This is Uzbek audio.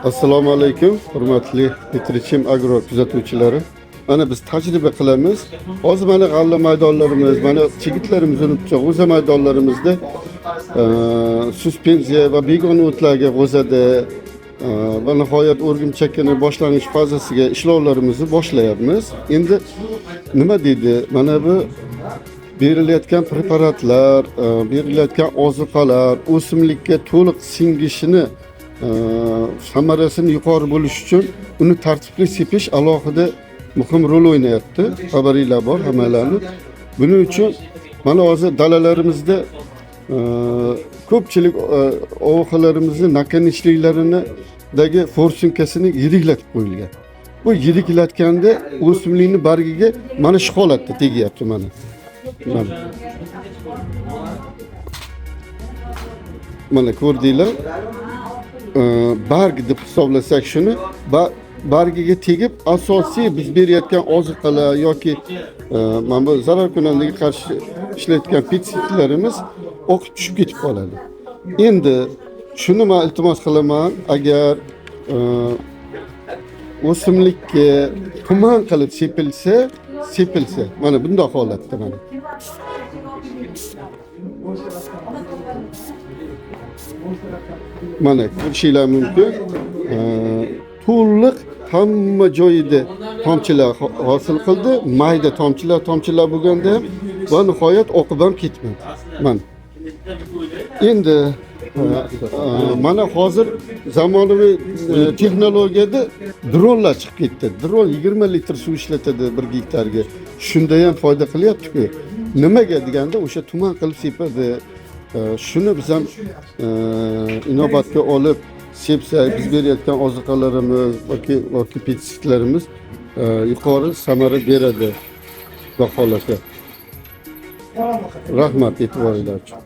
Assalomu alaykum, hurmatli Petrichim agro kuzatuvchilari. Mana biz tajriba qilamiz. Hozir mana g'alla maydonlarimiz, mana chigitlarimiz unutcha g'o'za maydonlarimizda suspenziya va begona o'tlarga g'o'zada va nihoyat o'rgimchakkini boshlang'ich fazasiga ishlovlarimizni boshlayapmiz. Endi nima deydi? Mana bu berilayotgan preparatlar, berilayotgan ozuqalar o'simlikka to'liq singishini samarasini yuqori bo'lish uchun uni tartibli sepish alohida muhim rol o'ynayapti. Xabaringlar bor hammalarni. Buning uchun mana hozir dalalarimizda ko'pchilik ovoqalarimizni nakanishliklaridagi forsunkasini yiriklatib qo'yilgan. Bu yiriklatganda o'simlikning bargiga mana shu holatda tegyapti mana. Mana ko'rdinglar. Barg deb hisoblasak shuni bargiga tegib asosiy biz berayotgan ozuqalar yoki mana bu zararkunandaga qarshi ishlayotgan petsidlarimiz oqib tushib ketib qoladi. Endi shuni men iltimos qilaman, agar o'simlikka tuman qilib sepilsa mana bunday holatda mana mana ko'rishinglar mumkin. To'liq hamma joyida tomchilar hosil qildi. Mayda tomchilar bo'lganda ham va nihoyat oqib ham ketmadi. Mana. Endi mana hozir zamonaviy texnologiyada dronlar chiqib ketdi. Dron 20 litr suv ishlatadi 1 gektarga. Shunda ham foyda qilyapti-ku. Nimaga deganda o'sha tuman qilib sepadi. Shuni biz ham inobatga olib sepsak, biz berayotgan ozuqalarimiz yoki petsidlarimiz yuqori samara beradi. Vaholanki. Rahmat e'tiboringlar uchun.